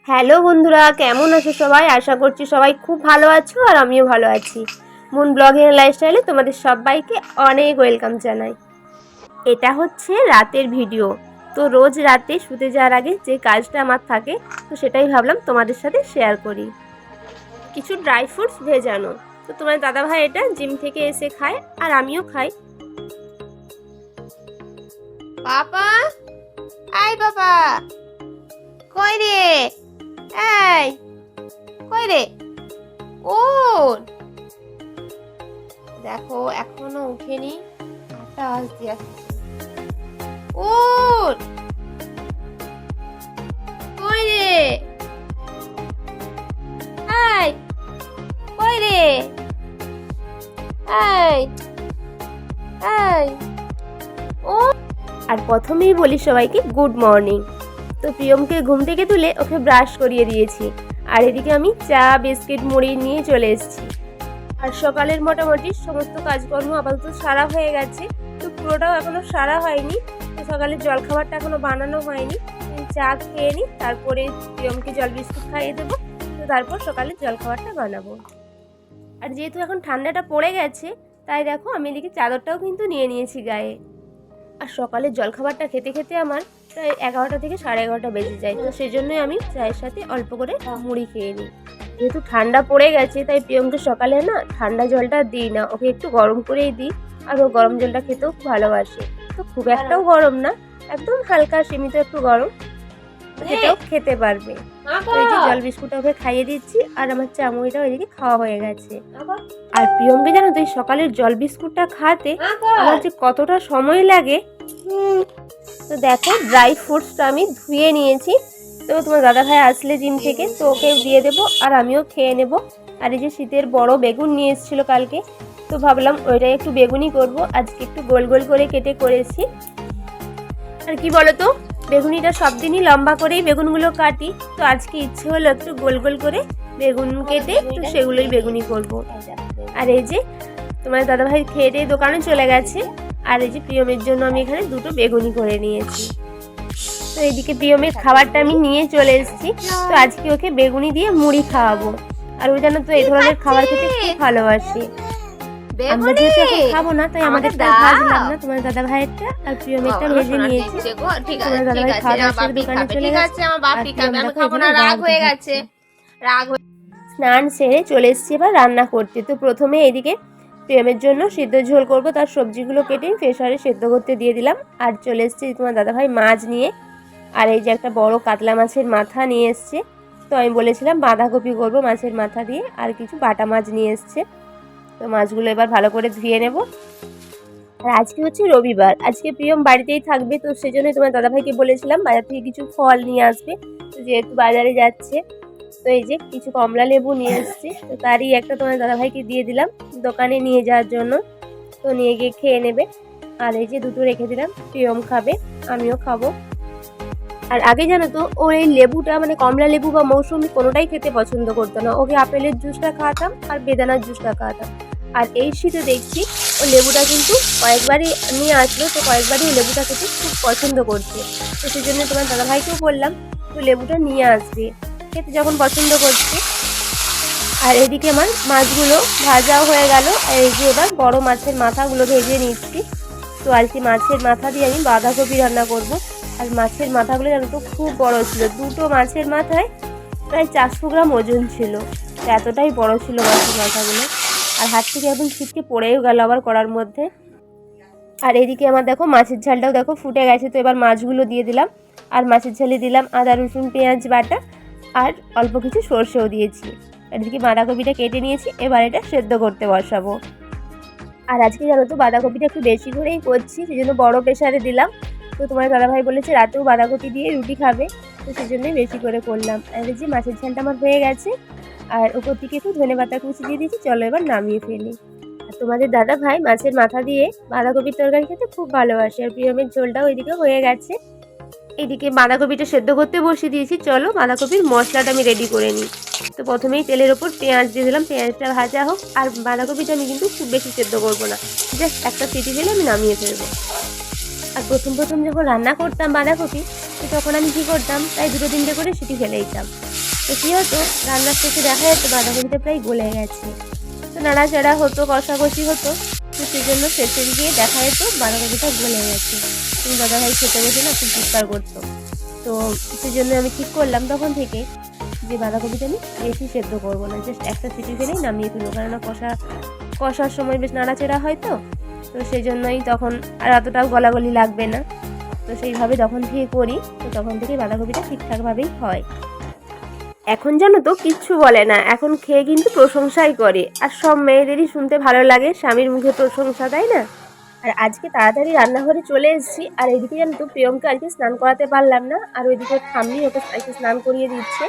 Hello বন্ধুরা, কেমন আছো সবাই? আশা করছি সবাই খুব ভালো আছো আর আমিও ভালো আছি। মুন ব্লগিং লাইফস্টাইলে তোমাদের সবাইকে অনেক ওয়েলকাম জানাই। এটা হচ্ছে রাতের ভিডিও। তো রোজ রাতে শুতে যাওয়ার আগে যে কাজটা আমার থাকে, তো সেটাই ভাবলাম তোমাদের সাথে শেয়ার করি। কিছু ড্রাই ফ্রুটস ভেজানো। তো তোমার দাদাভাই এটা জিম থেকে এসে খায় আর আমিও খাই। পাপা, আই পাপা, কই রে? এই কই রে? ওঠ, দেখো এখনো উঠেনি, আটা আজ দিয়ে আসছে। ওঠ, কই রে? এই কই রে? এই এই ও আর প্রথমেই বলি সবাইকে গুড মর্নিং। তো প্রিয়মকে ঘুম থেকে তুলে ওকে ব্রাশ করিয়ে দিয়েছি, আর এদিকে আমি চা বিস্কিট মুড়ি নিয়ে চলে এসেছি। আর সকালের মোটামুটি সমস্ত কাজকর্ম আপাতত সারা হয়ে গেছে, তো পুরোটাও এখনও সারা হয়নি। তো সকালের জলখাবারটা এখনও বানানো হয়নি। চা খেয়ে নিই, তারপরে প্রিয়মকে জল বিস্কুট খাইয়ে দেবো। তো তারপর সকালের জলখাবারটা বানাবো। আর যেহেতু এখন ঠান্ডাটা পড়ে গেছে, তাই দেখো আমি এদিকে চাদরটাও কিন্তু নিয়ে নিয়েছি গায়ে। আর সকালের জলখাবারটা খেতে খেতে আমার প্রায় 11টা থেকে 11:30 বেজে যায়। তো সেই জন্যই আমি চায়ের সাথে অল্প করে মুড়ি খেয়ে নিই। যেহেতু ঠান্ডা পড়ে গেছে, তাই প্রিয়মকে সকালে না ঠান্ডা জলটা দিই না, ওকে একটু গরম করেই দিই। আর ও গরম জলটা খেতেও খুব ভালোবাসে। তো খুব একটাও গরম না, একদম হালকা সীমিত একটু গরম, সেটাও খেতে পারবে। তো এই যে জল বিস্কুটটা ওকে খাইয়ে দিচ্ছি, আর আমার চা মুড়িটাও এদিকে খাওয়া হয়ে গেছে। আর প্রিয়মকে জানো তো এই সকালের জল বিস্কুটটা খাওয়াতে আমার যে কতটা সময় লাগে। তো দেখো ড্রাই ফ্রুটসটা আমি ধুয়ে নিয়েছি। তো তোমার দাদাভাই আসলে জিম থেকে, তো ওকে দিয়ে দেবো আর আমিও খেয়ে নেব। আর এই যে শীতের বড় বেগুন নিয়ে এসেছিলো কালকে, তো ভাবলাম ওইটাই একটু বেগুনি করব। আজকে একটু গোল গোল করে কেটে করেছি। আর কি বলতো, বেগুনিটা সব দিনই লম্বা করেই বেগুনগুলো কাটি, তো আজকে ইচ্ছে হলো একটু গোল গোল করে বেগুন কেটে তো সেগুলোই বেগুনি করব। আর এই যে তোমার দাদাভাই খেয়ে দিয়ে দোকানে চলে গেছে, আর এই যে প্রিয়মের জন্য আমি এখানে দুটো বেগুনি করে নিয়েছি। তো এইদিকে প্রিয়মের খাবারটা আমি নিয়ে চলে এসেছি। তো আজকে ওকে বেগুনি দিয়ে মুড়ি খাওয়াবো। আর ওই জানো তো এই ধরনের খাবার খেতে খুব ভালোবাসি। আমরা যেহেতু এখন খাবো না, তাই আমাদেরটা ভাজলাম না, তোমার দাদা ভাইয়েরটা আর প্রিয়মেরটা ভেজে নিয়েছি। তোমার দাদা ভাই খাওয়া দাওয়ার দোকানে চলে গেছে। স্নান সেরে চলে এসেছি এবার রান্না করতে। তো প্রথমে এদিকে প্রিয়মের জন্য সিদ্ধ ঝোল করব, তার সবজিগুলো কেটে প্রেসারে সেদ্ধ করতে দিয়ে দিলাম। আর চলে এসেছি তোমার দাদাভাই মাছ নিয়ে। আর এই যে একটা বড় কাতলা মাছের মাথা নিয়ে এসছে। তো আমি বলেছিলাম বাঁধাকপি করব মাছের মাথা দিয়ে, আর কিছু বাটা মাছ নিয়ে এসছে। তো মাছগুলো এবার ভালো করে ধুয়ে নেব। আর আজকে হচ্ছে রবিবার, আজকে প্রিয়ম বাড়িতেই থাকবে। তো সেই জন্যই তোমার দাদাভাইকে বলেছিলাম বাজার থেকে কিছু ফল নিয়ে আসবে, তো যেহেতু বাজারে যাচ্ছে। তো এই যে কিছু কমলা লেবু নিয়ে এসেছি, তো তারই একটা তোমার দাদাভাইকে দিয়ে দিলাম দোকানে নিয়ে যাওয়ার জন্য। তো নিয়ে গিয়ে খেয়ে নেবে। আর এই যে দুটো রেখে দিলাম, প্রিয়ম খাবে, আমিও খাবো। আর আগে জানো তো ও এই লেবুটা মানে কমলা লেবু বা মৌসুমি কোনোটাই খেতে পছন্দ করতো না। ওকে আপেলের জুসটা খাওয়াতাম আর বেদানার জুসটা খাওয়াতাম। আর এই শীতে দেখছি ও লেবুটা কিন্তু কয়েকবারই নিয়ে আসলো, তো কয়েকবারই ও লেবুটা খেতে খুব পছন্দ করছে। তো সেই জন্য তোমার দাদাভাইকেও বললাম তো লেবুটা নিয়ে আসবে, খেতে যখন পছন্দ করছে। আর এদিকে আমার মাছগুলো ভাজাও হয়ে গেল। আর এই যে এবার বড় মাছের মাথাগুলো ভেজে নিচ্ছি। তো আজকে মাছের মাথা দিয়ে আমি বাঁধাকপি রান্না করব। আর মাছের মাথাগুলো জানো তো খুব বড় ছিল, দুটো মাছের মাথায় প্রায় 400 গ্রাম ওজন ছিল। তো এতটাই বড় ছিল মাছের মাথাগুলো। আর হাত থেকে একদম ছিটকে পড়েও গেল আবার করার মধ্যে। আর এদিকে আমার দেখো মাছের ঝালটাও দেখো ফুটে গেছে। তো এবার মাছগুলো দিয়ে দিলাম, আর মাছের ঝালে দিলাম আদা রসুন পেঁয়াজ বাটা, আর অল্প কিছু সর্ষেও দিয়েছি। আর এদিকে বাঁধাকপিটা কেটে নিয়েছি, এবার এটা সেদ্ধ করতে বসাবো। আর আজকে জানো তো বাঁধাকপিটা একটু বেশি করেই করছি, সেই জন্য বড়ো প্রেসারে দিলাম। তো তোমার দাদাভাই বলেছে রাতেও বাঁধাকপি দিয়ে রুটি খাবে, তো সেই জন্যই বেশি করে করলাম। আর এই যে মাছের ঝালটা আমার হয়ে গেছে, আর ওপর থেকে একটু ধনেপাতা কুচি দিয়ে দিয়েছি। চলো এবার নামিয়ে ফেলি। আর তোমাদের দাদাভাই মাছের মাথা দিয়ে বাঁধাকপির তরকারি খেতে খুব ভালোবাসে। আর প্রিয়মের ঝোলটাও এদিকে হয়ে গেছে। এদিকে বাঁধাকপিটা সেদ্ধ করতে বসিয়ে দিয়েছি। চলো বাঁধাকপির মশলাটা আমি রেডি করে নিই। তো প্রথমেই তেলের ওপর পেঁয়াজ দিয়ে দিলাম, পেঁয়াজটা ভাজা হোক। আর বাঁধাকপিটা আমি কিন্তু খুব বেশি সেদ্ধ করবো না, জাস্ট একটা সিটি দিলে আমি নামিয়ে ফেলবো। আর প্রথম প্রথম যখন রান্না করতাম বাঁধাকপি, তো তখন আমি কী করতাম, প্রায় 2-3টে করে সিটি ফেলে দিতাম। তো কী হতো, রান্নার শেষে দেখা যেত বাঁধাকপিটা প্রায় গলে গেছে। তো নাড়াচাড়া হতো, কষাকষি হতো, তো সেই জন্য শেষে গিয়ে দেখা যেত বাঁধাকপিটা গলে গেছে। তুমি দাদাভাই খেতে বসে না খুব চিৎকার করতো। তো সেই জন্য আমি ঠিক করলাম তখন থেকে যে বাঁধাকপিটা আমি বেশি সেদ্ধ করবো না, জাস্ট একটা সিটি ফেলেই নামিয়ে তুলবো, কেননা কষার সময় বেশ নাড়াচাড়া হয়। তো সেই জন্যই তখন আর এতটাও গলাগলি লাগবে না। তো সেইভাবে তখন থেকে করি, তো তখন থেকে বাঁধাকপিটা ঠিকঠাকভাবেই হয়। এখন জানো তো কিচ্ছু বলে না, এখন খেয়ে কিন্তু প্রশংসাই করে। আর সব মেয়েদেরই শুনতে ভালো লাগে স্বামীর মুখে প্রশংসা, তাই না? আর আজকে তাড়াতাড়ি রান্নাঘরে চলে এসেছি। আর এদিকে জানো তো প্রিয়মকে আজকে স্নান করাতে পারলাম না, আর ওইদিকে ঠাম্মি ওকে আজকে স্নান করিয়ে দিচ্ছে।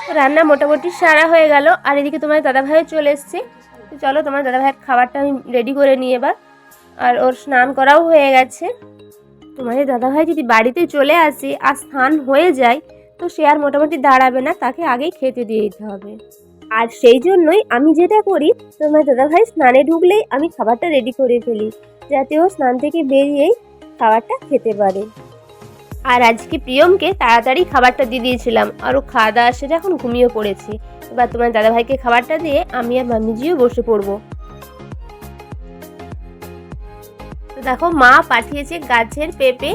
তো রান্না মোটামুটি সারা হয়ে গেল। আর এদিকে তোমার দাদাভাইও চলে এসছে। তো চলো তোমার দাদাভাইয়ের খাবারটা আমি রেডি করে নিই এবার। আর ওর স্নান করাও হয়ে গেছে। তোমাদের দাদাভাই যদি বাড়িতে চলে আসে আর স্নান হয়ে যায়, তো সে আর মোটামুটি দাঁড়াবে না, তাকে আগেই খেতে দিয়ে দিতে হবে। আর সেই জন্যই আমি যেটা করি, তোমার দাদাভাই স্নানে ঢুকলেই আমি খাবারটা রেডি করে ফেলি, যাতে ও স্নান থেকে বেরিয়েই খাবারটা খেতে পারে। আর আজকে প্রিয়মকে তাড়াতাড়ি খাবারটা দিয়ে দিয়েছিলাম, আর ও খাওয়া দাওয়া সেটা এখন ঘুমিয়ে পড়েছে। এবার তোমার দাদাভাইকে খাবারটা দিয়ে আমি আর মাম্মিজিও বসে পড়বো। তো দেখো মা পাঠিয়েছে গাছের পেঁপে।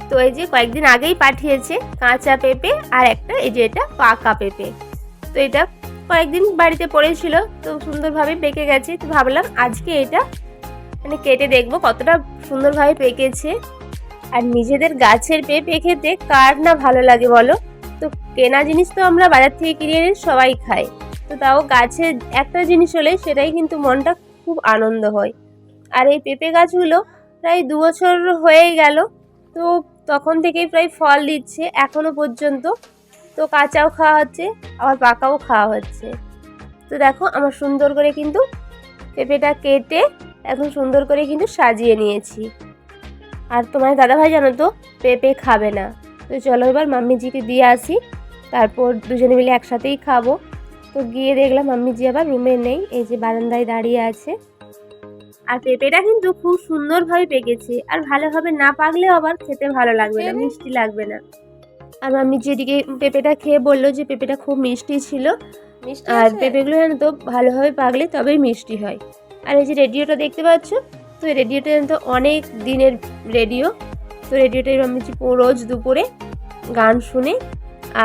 তো এই যে কয়েকদিন আগেই পাঠিয়েছে কাঁচা পেঁপে, আর একটা এই যে এটা পাকা পেঁপে। তো এটা কয়েকদিন বাড়িতে পড়েছিল, তো সুন্দরভাবে পেকে গেছে। তো ভাবলাম আজকে এটা মানে কেটে দেখবো কতটা সুন্দরভাবে পেকেছে। আর নিজেদের গাছের পেঁপে খেতে কার না ভালো লাগে বলো? তো কেনা জিনিস তো আমরা বাজার থেকে কিনে এনে সবাই খাই, তো তাও গাছের একটা জিনিস হলে সেটাই কিন্তু মনটা খুব আনন্দ হয়। আর এই পেঁপে গাছগুলো প্রায় 2 বছর হয়েই গেল, তো তখন থেকেই প্রায় ফল দিচ্ছে এখনো পর্যন্ত। তো কাঁচাও খাওয়া হচ্ছে, আবার পাকাও খাওয়া হচ্ছে। তো দেখো আমার সুন্দর করে কিন্তু পেঁপেটা কেটে এখন সুন্দর করে কিন্তু সাজিয়ে নিয়েছি। আর তোমার দাদাভাই জানো তো পেঁপে খাবে না। তো চলো এবার মাম্মিজিকে দিয়ে আসি, তারপর দুজনে মিলে একসাথেই খাবো। তো গিয়ে দেখলাম মাম্মিজি আবার রুমে নেই, এই যে বারান্দায় দাঁড়িয়ে আছে। আর পেঁপেটা কিন্তু খুব সুন্দরভাবে পেকেছে, আর ভালোভাবে না পাকলেও আবার খেতে ভালো লাগবে না, মিষ্টি লাগবে না। আর মাম্মি যেদিকে পেঁপেটা খেয়ে বললো যে পেঁপেটা খুব মিষ্টি ছিল। আর পেঁপেগুলো জানো তো ভালোভাবে পাকলে তবেই মিষ্টি হয়। আর এই যে রেডিওটা দেখতে পাচ্ছ, তো এই রেডিওটা জানো তো অনেক দিনের রেডিও। তো রেডিওটাই মাম্মিজি রোজ দুপুরে গান শুনে।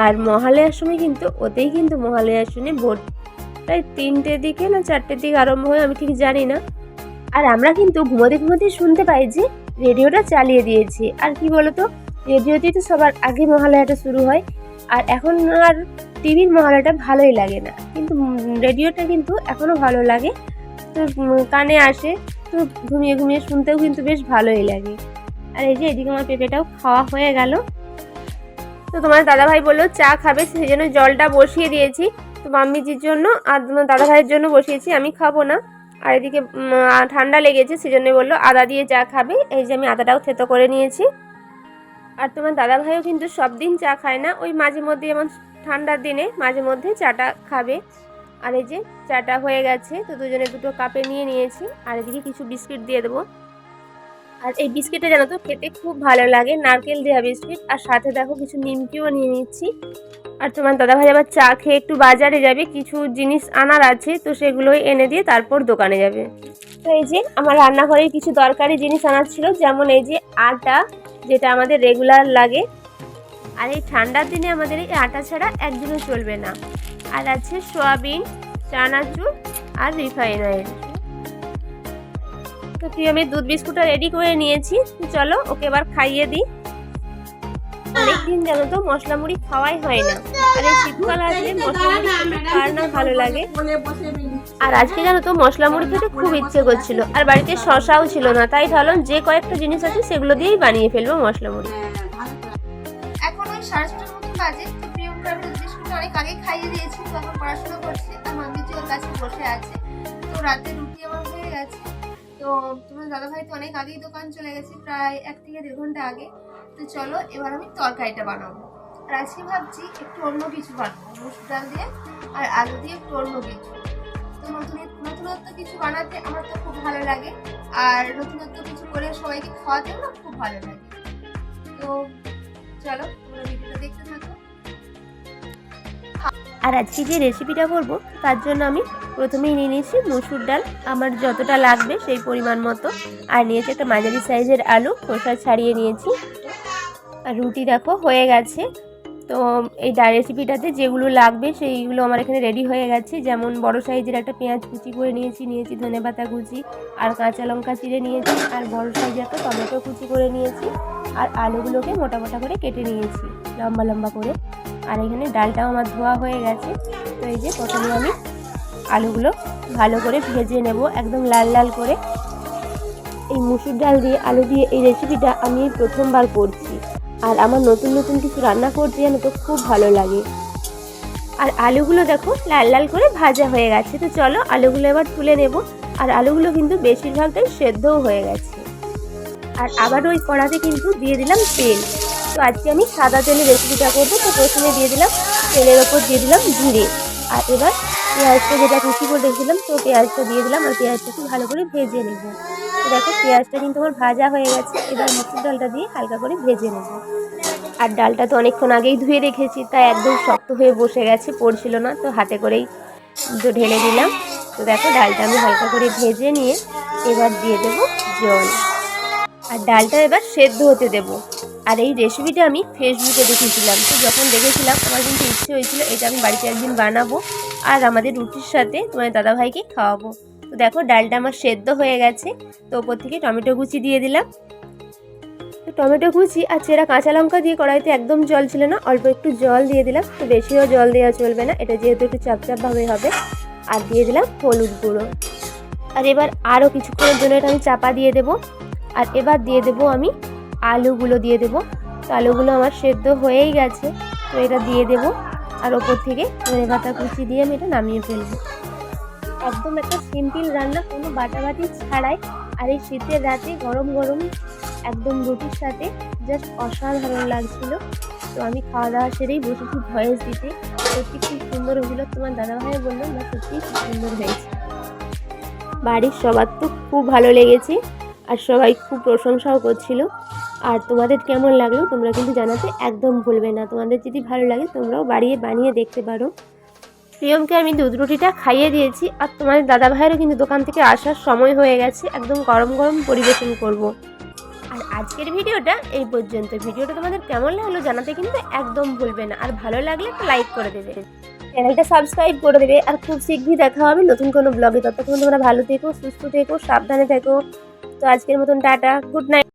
আর মহালয়ার সময় কিন্তু ওতেই কিন্তু মহালয়ার শুনে ভোর প্রায় 3টের দিকে না 4টের দিকে আরম্ভ হয়, আমি ঠিক জানি না। আর আমরা কিন্তু ঘুমোতে ঘুমোতে শুনতে পাই যে রেডিওটা চালিয়ে দিয়েছে। আর কি বলতো, রেডিওতেই তো সবার আগে মহালয়াটা শুরু হয়। আর এখন আর টিভির মহালয়াটা ভালোই লাগে না, কিন্তু রেডিওটা কিন্তু এখনও ভালো লাগে। তো কানে আসে, তো ঘুমিয়ে ঘুমিয়ে শুনতেও কিন্তু বেশ ভালোই লাগে। আর এই যে এদিকে আমার পেঁপেটাও খাওয়া হয়ে গেল। তো তোমার দাদাভাই বললো চা খাবে, সেই জন্য জলটা বসিয়ে দিয়েছি। তো মাম্মিজির জন্য আর তোমার দাদাভাইয়ের জন্য বসিয়েছি, আমি খাবো না। আর এদিকে ঠান্ডা লেগেছে, সেজন্য বললো আদা দিয়ে চা খাবে। এই যে আমি আদাটাও থেতো করে নিয়েছি। আর তোমার দাদাভাইও কিন্তু সব দিন চা খায় না, ওই মাঝে মধ্যে যেমন ঠান্ডার দিনে মাঝে মধ্যে চাটা খাবে। আর এই যে চাটা হয়ে গেছে, তো দুজনে দুটো কাপে নিয়ে নিয়েছি। আর এদিকে কিছু বিস্কিট দিয়ে দেবো। আর এই বিস্কিটটা জানো তো খেতে খুব ভালো লাগে, নারকেল দেওয়া বিস্কিট। আর সাথে দেখো কিছু নিমকিও নিয়ে নিচ্ছি। আর তোমার দাদাভাই আবার চা খেয়ে একটু বাজারে যাবে, কিছু জিনিস আনার আছে, তো সেগুলোই এনে দিয়ে তারপর দোকানে যাবে। তো এই যে আমার রান্নাঘরে কিছু দরকারি জিনিস আনার ছিল, যেমন এই যে আটা, যেটা আমাদের রেগুলার লাগে। আর এই ঠান্ডার দিনে আমাদের এই আটা ছাড়া একদিনও চলবে না। আর আছে সয়াবিন, চানাচুর আর রিফাইন অয়েল। তো আমি দুধ বিস্কুটটা রেডি করে নিয়েছি, চলো ওকে এবার খাইয়ে দিই। অনেকদিন জানো তো মশলা মুড়ি খাওয়াই হয় না, আর এই শীতকাল আসলে মশলা মুড়ি খেতে কার না ভালো লাগে। আর আজকে জানো তো মশলা মুড়ি খেতে খুব ইচ্ছে করছিল, আর বাড়িতে শশাও ছিল না, তাই ভাবলাম যে কয়েকটা জিনিস আছে সেগুলো দিয়েই বানিয়ে ফেলবো মশলা মুড়ি। এখন ওই 6:30টার মতো বাজে। তো প্রিয়ঙ্কা আমি দুধ বিস্কুট অনেক আগে খাইয়ে দিয়েছি, তো এখন পড়াশোনা করছে, আর মাম্মিজি ওর কাছে বসে আছে। তো রাতে রুটি আমার হয়ে গেছে। তো তোমার দাদাভাই তো অনেক আগেই দোকান চলে গেছে, প্রায় 1 থেকে 1.5 ঘন্টা আগে। তো চলো এবার আমি তরকারিটা বানাবো। আর আজকে ভাবছি একটু অন্য কিছু বানাবো, মুসুর ডাল দিয়ে আর আলু দিয়ে একটু অন্য কিছু। তো নতুনত্ব কিছু বানাতে আমার তো খুব ভালো লাগে, আর নতুনত্ব কিছু করে সবাইকে খাওয়াতেও না খুব ভালো লাগে। তো চলো তোমরা ভিডিওটা দেখতে থাকো। আর আজকে যে রেসিপিটা করব তার জন্য আমি প্রথমেই নিয়ে নিয়েছি মসুর ডাল, আমার যতটা লাগবে সেই পরিমাণ মতো, আর নিয়েছি একটা মাঝারি সাইজের আলু, খোসা ছাড়িয়ে নিয়েছি। আর রুটি দেখো হয়ে গেছে। তো এই ডাল রেসিপিটাতে যেগুলো লাগবে সেইগুলো আমার এখানে রেডি হয়ে গেছে। যেমন বড় সাইজের একটা পেঁয়াজ কুচি করে নিয়েছি ধনেপাতা কুচি, আর কাঁচা লঙ্কা চিড়ে নিয়েছি, আর বড় সাইজের একটা টমেটো কুচি করে নিয়েছি, আর আলুগুলোকে মোটা মোটা করে কেটে নিয়েছি লম্বা লম্বা করে। আর এখানে ডালটাও আমার ধোয়া হয়ে গেছে। তো এই যে প্রথমে আমি আলুগুলো ভালো করে ভেজে নেব একদম লাল লাল করে। এই মুসুর ডাল দিয়ে আলু দিয়ে এই রেসিপিটা আমি প্রথমবার করছি, আর আমার নতুন নতুন কিছু রান্না করতে জানো তো খুব ভালো লাগে। আর আলুগুলো দেখো লাল লাল করে ভাজা হয়ে গেছে। তো চলো আলুগুলো এবার তুলে নেব। আর আলুগুলো কিন্তু বেশিরভাগটাই সেদ্ধও হয়ে গেছে। আর আবার ওই কড়াতে কিন্তু দিয়ে দিলাম তেল। তো আজকে আমি সাদা তেলে রেসিপিটা করবো। তো প্রথমে দিয়ে দিলাম তেলের ওপর দিয়ে দিলাম জিরে, আর এবার পেঁয়াজটা যেটা কুচি করে রেখেছিলাম তো পেঁয়াজটা দিয়ে দিলাম, আর পেঁয়াজটাকে ভালো করে ভেজে নেব। তো দেখো পেঁয়াজটা কিন্তু আমার ভাজা হয়ে গেছে। এবার মুসুর ডালটা দিয়ে হালকা করে ভেজে নেব। আর ডালটা তো অনেকক্ষণ আগেই ধুয়ে রেখেছি, তাই একদম শক্ত হয়ে বসে গেছে, পড়ছিল না। তো হাতে করেই তো ঢেলে দিলাম। তো দেখো ডালটা আমি হালকা করে ভেজে নিয়ে এবার দিয়ে দেবো জল, আর ডালটা এবার সেদ্ধ হতে দেব। আর এই রেসিপিটা আমি ফেসবুকে দেখেছিলাম। তো যখন দেখেছিলাম আমার কিন্তু ইচ্ছে হয়েছিল এটা আমি বাড়িতে একদিন বানাবো, আর আমাদের রুটির সাথে তোমার দাদাভাইকে খাওয়াবো। তো দেখো ডালটা আমার সেদ্ধ হয়ে গেছে। তো ওপর থেকে টমেটো কুচি দিয়ে দিলাম। তো টমেটো কুচি আর চেরা কাঁচা লঙ্কা দিয়ে কড়াইতে একদম জল ছিল না, অল্প একটু জল দিয়ে দিলাম। তো বেশিও জল দেওয়া চলবে না, এটা যেহেতু একটু চাপচাপভাবে হবে। আর দিয়ে দিলাম হলুদ গুঁড়ো। আর এবার আরও কিছুক্ষণের জন্য এটা আমি চাপা দিয়ে দেবো। আর এবার দিয়ে দেবো আমি আলুগুলো দিয়ে দেবো। তো আলুগুলো আমার সেদ্ধ হয়েই গেছে। তো এটা দিয়ে দেবো, আর ওপর থেকে ধনেপাতা কুচি দিয়ে আমি এটা নামিয়ে ফেলবো। একদম একটা সিম্পল রান্না, কোনো বাটাবাটি ছাড়াই। আর এই শীতের রাতে গরম গরম একদম রুটির সাথে জাস্ট অসাধারণ লাগছিল। তো আমি খাওয়া দাওয়া সেরেই বসেছি ভয়েস দিতে। সত্যি খুব সুন্দর হয়েছিল। তোমার দাদাভাই বললো না, সত্যিই খুব সুন্দর হয়েছে। বাড়ির সবার তো খুব ভালো লেগেছে, আর সবাই খুব প্রশংসাও করছিল। আর তোমাদের কেমন লাগলো তোমরা কিন্তু জানাতে একদম ভুলবে না। তোমাদের যদি ভালো লাগে তোমরাও বানিয়ে দেখতে পারো। প্রিয়মকে আমি দুধ রুটিটা খাইয়ে দিয়েছি, আর তোমাদের দাদাভাইয়েরও কিন্তু দোকান থেকে আসার সময় হয়ে গেছে। একদম গরম গরম পরিবেশন করব। আর আজকের ভিডিওটা এই পর্যন্ত। ভিডিওটা তোমাদের কেমন লাগলো জানাতে কিন্তু একদম ভুলবে না, আর ভালো লাগলে একটা লাইক করে দেবে, চ্যানেলটা সাবস্ক্রাইব করে দেবে। আর খুব শীঘ্রই দেখা হবে নতুন কোনো ব্লগে। ততক্ষণ তোমরা ভালো থেকো, সুস্থ থেকো, সাবধানে থেকো। তো আজকের মতন টাটা, গুড নাইট।